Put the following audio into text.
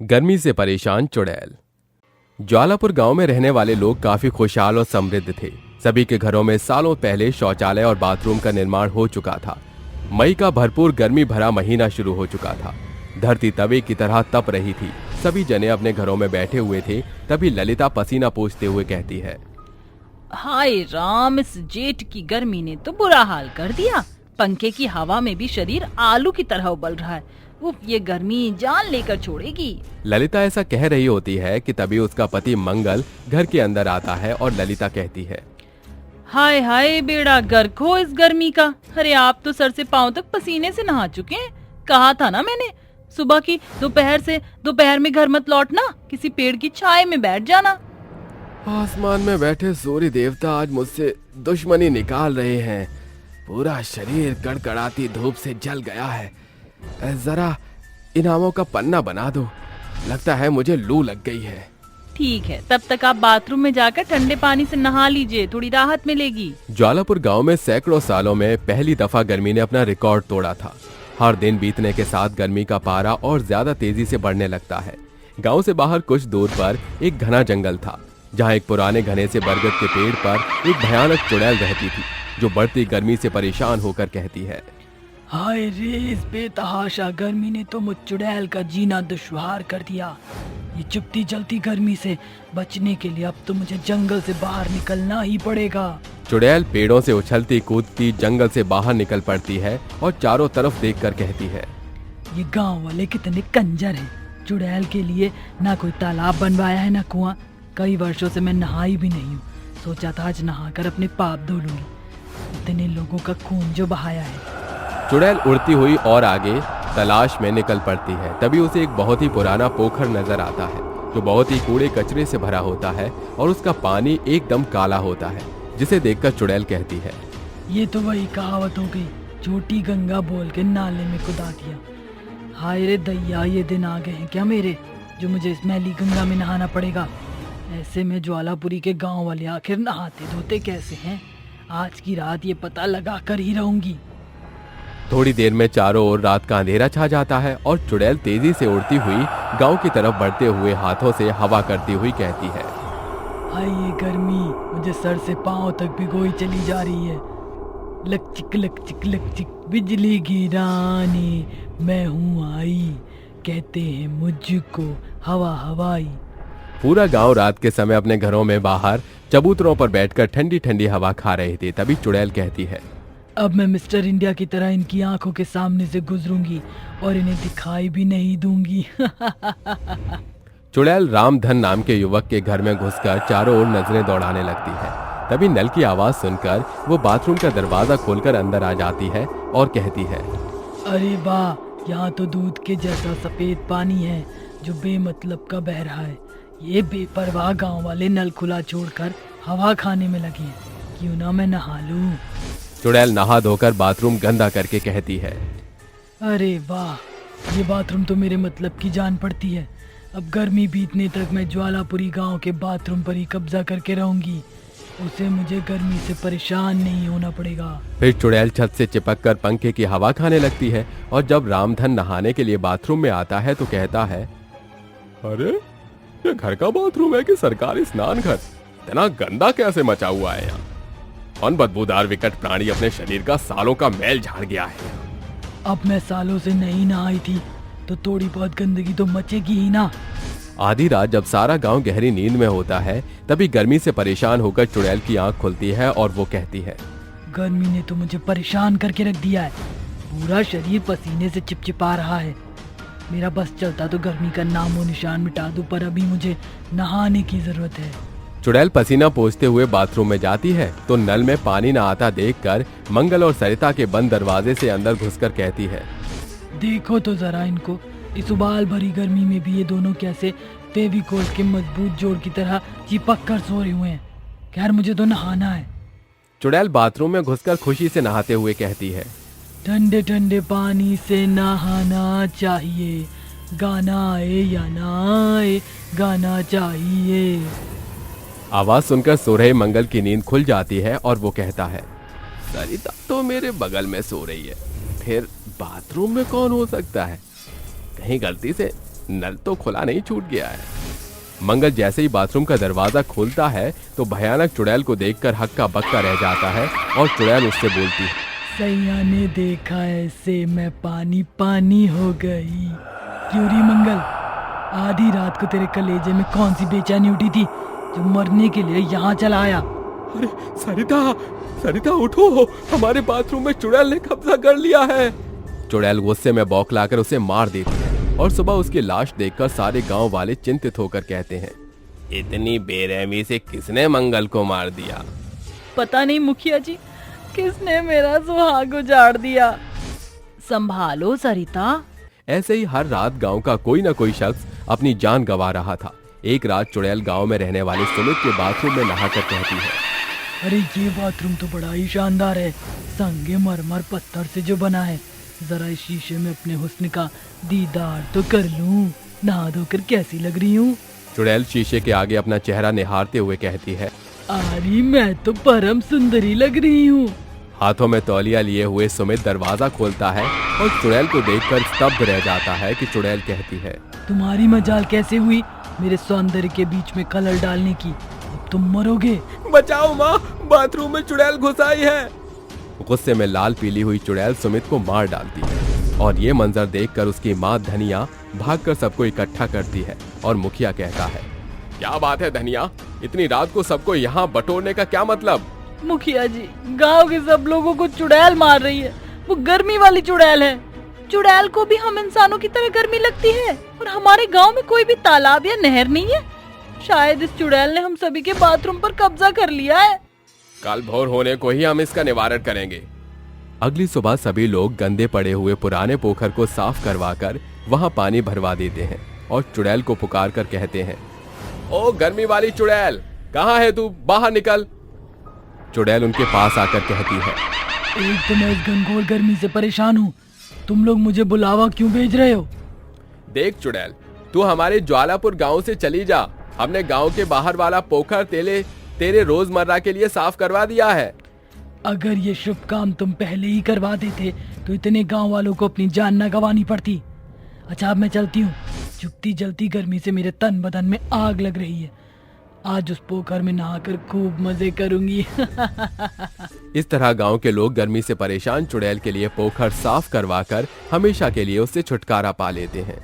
गर्मी से परेशान चुड़ैल। ज्वालापुर गांव में रहने वाले लोग काफी खुशहाल और समृद्ध थे। सभी के घरों में सालों पहले शौचालय और बाथरूम का निर्माण हो चुका था। मई का भरपूर गर्मी भरा महीना शुरू हो चुका था। धरती तवे की तरह तप रही थी। सभी जने अपने घरों में बैठे हुए थे। तभी ललिता पसीना पोंछते हुए कहती है, हाय राम, इस जेठ की गर्मी ने तो बुरा हाल कर दिया। पंखे की हवा में भी शरीर आलू की तरह उबल रहा है। उफ, ये गर्मी जान लेकर छोड़ेगी। ललिता ऐसा कह रही होती है कि तभी उसका पति मंगल घर के अंदर आता है और ललिता कहती है, हाय हाय, बेड़ा गर्क हो इस गर्मी का। अरे आप तो सर से पांव तक पसीने से नहा चुके हैं। कहा था ना मैंने, सुबह की दोपहर में घर मत लौटना, किसी पेड़ की छाए में बैठ जाना। आसमान में बैठे सूर्य देवता आज मुझसे दुश्मनी निकाल रहे हैं। पूरा शरीर कड़कड़ाती धूप से जल गया है। जरा इनामों का पन्ना बना दो, लगता है मुझे लू लग गई है। ठीक है, तब तक आप बाथरूम में जाकर ठंडे पानी से नहा लीजिए, थोड़ी राहत मिलेगी। ज्वालापुर गांव में सैकड़ों सालों में पहली दफा गर्मी ने अपना रिकॉर्ड तोड़ा था। हर दिन बीतने के साथ गर्मी का पारा और ज्यादा तेजी से बढ़ने लगता है। गांव से बाहर कुछ दूर पर एक घना जंगल था, जहां एक पुराने घने से बरगद के पेड़ पर एक भयानक चुड़ैल रहती थी, जो बढ़ती गर्मी से परेशान होकर कहती है, हाय रे, इस बेतहाशा गर्मी ने तो मुझ चुड़ैल का जीना दुश्वार कर दिया। ये चुपती जलती गर्मी से बचने के लिए अब तो मुझे जंगल से बाहर निकलना ही पड़ेगा। चुड़ैल पेड़ों से उछलती कूदती जंगल से बाहर निकल पड़ती है और चारों तरफ देखकर कहती है, ये गांव वाले कितने कंजर हैं। चुड़ैल के लिए ना कोई तालाब बनवाया है ना कुआं। कई वर्षों से मैं नहाई भी नहीं हूँ। सोचा था आज नहाकर अपने पाप धो लूंगी। इतने लोगों का खून जो बहाया है। चुड़ैल उड़ती हुई और आगे तलाश में निकल पड़ती है। तभी उसे एक बहुत ही पुराना पोखर नजर आता है, जो बहुत ही कूड़े कचरे से भरा होता है और उसका पानी एकदम काला होता है, जिसे देखकर चुड़ैल कहती है, ये तो वही कहावत हो गई, छोटी गंगा बोल के नाले में कुदा दिया। हाय रे दैया, ये दिन आ गए हैं क्या मेरे, जो मुझे इस मैली गंगा में नहाना पड़ेगा। ऐसे में ज्वालापुरी के गांव वाले आखिर नहाते धोते कैसे हैं। आज की रात ये पता लगा कर ही रहूंगी। थोड़ी देर में चारों ओर रात का अंधेरा छा जाता है और चुड़ैल तेजी से उड़ती हुई गांव की तरफ बढ़ते हुए हाथों से हवा करती हुई कहती है, हाय ये गर्मी मुझे सर से पांव तक भिगोई चली जा रही है। लक चिक बिजली गिराने मैं हूँ आई, कहते हैं मुझको हवा हवाई। पूरा गांव रात के समय अपने घरों में बाहर चबूतरों पर बैठकर ठंडी ठंडी हवा खा रहे थे। तभी चुड़ैल कहती है, अब मैं मिस्टर इंडिया की तरह इनकी आंखों के सामने से गुजरूंगी और इन्हें दिखाई भी नहीं दूंगी। चुड़ैल रामधन नाम के युवक के घर में घुसकर चारों ओर नजरें दौड़ाने लगती है। तभी नल की आवाज सुनकर वो बाथरूम का दरवाजा खोलकर अंदर आ जाती है और कहती है, अरे वाह, यहाँ तो दूध के जैसा सफेद पानी है जो बेमतलब का बह रहा है। ये बेपरवाह गांव वाले नल खुला छोड़कर हवा खाने में लगे हैं। क्यों ना मैं नहा लूं। चुड़ैल नहा धोकर बाथरूम गंदा करके कहती है, अरे वाह, ये बाथरूम तो मेरे मतलब की जान पड़ती है। अब गर्मी बीतने तक मैं ज्वालापुरी गांव के बाथरूम पर ही कब्जा करके रहूंगी। उसे मुझे गर्मी से परेशान नहीं होना पड़ेगा। फिर चुड़ैल छत से चिपक कर पंखे की हवा खाने लगती है और जब रामधन नहाने के लिए बाथरूम में आता है तो कहता है, अरे ये घर का बाथरूम है कि सरकारी स्नान घर? इतना गंदा कैसे मचा हुआ है यहाँ? कौन बदबूदार विकट प्राणी अपने शरीर का सालों का मैल झाड़ गया है? अब मैं सालों से नहीं नहाई थी तो थोड़ी बहुत गंदगी तो मचेगी ही ना। आधी रात जब सारा गांव गहरी नींद में होता है, तभी गर्मी से परेशान होकर चुड़ैल की आंख खुलती है और वो कहती है, गर्मी ने तो मुझे परेशान करके रख दिया है। पूरा शरीर पसीने से चिपचिपा रहा है। मेरा बस चलता तो गर्मी का नामो निशान मिटा दूं, पर अभी मुझे नहाने की जरूरत है। चुड़ैल पसीना पोंछते हुए बाथरूम में जाती है तो नल में पानी न आता देखकर मंगल और सरिता के बंद दरवाजे से अंदर घुसकर कहती है, देखो तो जरा इनको, इस उबाल भरी गर्मी में भी ये दोनों कैसे फेविकोल के मजबूत जोड़ की तरह चिपक कर सो रहे हुए हैं। खैर मुझे तो नहाना है। चुड़ैल बाथरूम में घुसकर खुशी से नहाते हुए कहती है, ठंडे ठंडे पानी से नहाना चाहिए, गाना आए या ना आए गाना चाहिए। आवाज सुनकर सो रहे मंगल की नींद खुल जाती है और वो कहता है, सरिता तो मेरे बगल में सो रही है, फिर बाथरूम में कौन हो सकता है? कहीं गलती से नल तो खुला नहीं छूट गया है। मंगल जैसे ही बाथरूम का दरवाजा खोलता है तो भयानक चुड़ैल को देखकर हक्का बक्का रह जाता है और चुड़ैल उससे बोलती है, सैया ने देखा ऐसे मैं पानी पानी हो गई। क्यों री मंगल, आधी रात को तेरे कलेजे में कौन सी बेचैनी उठी थी जो मरने के लिए यहाँ चला आया? अरे सरिता उठो, हमारे बाथरूम में चुड़ैल ने कब्जा कर लिया है। चुड़ैल गुस्से में बौखलाकर उसे मार देती है और सुबह उसकी लाश देखकर सारे गांव वाले चिंतित होकर कहते हैं, इतनी बेरहमी से किसने मंगल को मार दिया? पता नहीं मुखिया जी, किसने मेरा सुहाग उजाड़ दिया। संभालो सरिता। ऐसे ही हर रात गांव का कोई न कोई शख्स अपनी जान गंवा रहा था। एक रात चुड़ैल गांव में रहने वाले सुमित के बाथरूम में नहाकर कहती है, अरे ये बाथरूम तो बड़ा ही शानदार है, संगे मरमर पत्थर से जो बना है। जरा इस शीशे में अपने हुस्न का दीदार तो कर लूं, नहा धोकर कैसी लग रही हूँ। चुड़ैल शीशे के आगे अपना चेहरा निहारते हुए कहती है, अरे मैं तो परम सुंदरी लग रही हूँ। हाथों में तौलिया लिए हुए सुमित दरवाजा खोलता है और चुड़ैल को देखकर स्तब्ध रह जाता है कि चुड़ैल कहती है, तुम्हारी मजाल कैसे हुई मेरे सौंदर्य के बीच में कलर डालने की? अब तुम मरोगे। बचाओ माँ, बाथरूम में चुड़ैल घुस आई है। गुस्से में लाल पीली हुई चुड़ैल सुमित को मार डालती है और ये मंजर देखकर उसकी माँ धनिया भागकर सबको इकट्ठा करती है और मुखिया कहता है, क्या बात है धनिया, इतनी रात को सबको यहाँ बटोरने का क्या मतलब? मुखिया जी, गांव के सब लोगों को चुड़ैल मार रही है। वो गर्मी वाली चुड़ैल है। चुड़ैल को भी हम इंसानों की तरह गर्मी लगती है और हमारे गांव में कोई भी तालाब या नहर नहीं है। शायद इस चुड़ैल ने हम सभी के बाथरूम पर कब्जा कर लिया है। कल भोर होने को ही हम इसका निवारण करेंगे। अगली सुबह सभी लोग गंदे पड़े हुए पुराने पोखर को साफ करवाकर वहां पानी भरवा देते हैं और चुड़ैल को पुकार कर कहते हैं, ओ गर्मी वाली चुड़ैल, कहाँ है तू? बाहर निकल। चुड़ैल उनके पास आकर कहती है, एक तो मैं इस घनघोर गर्मी से परेशान हूँ, तुम लोग मुझे बुलावा क्यों भेज रहे हो? देख चुड़ैल, तू हमारे ज्वालापुर गांव से चली जा। हमने गांव के बाहर वाला पोखर तेरे रोजमर्रा के लिए साफ करवा दिया है। अगर ये शुभ काम तुम पहले ही करवा देते तो इतने गांव वालों को अपनी जान न गंवानी पड़ती। अच्छा अब मैं चलती हूँ, चुपती जलती गर्मी से मेरे तन बदन में आग लग रही है। आज उस पोखर में नहाकर खूब मजे करूंगी। इस तरह गांव के लोग गर्मी से परेशान चुड़ैल के लिए पोखर साफ करवाकर हमेशा के लिए उससे छुटकारा पा लेते हैं।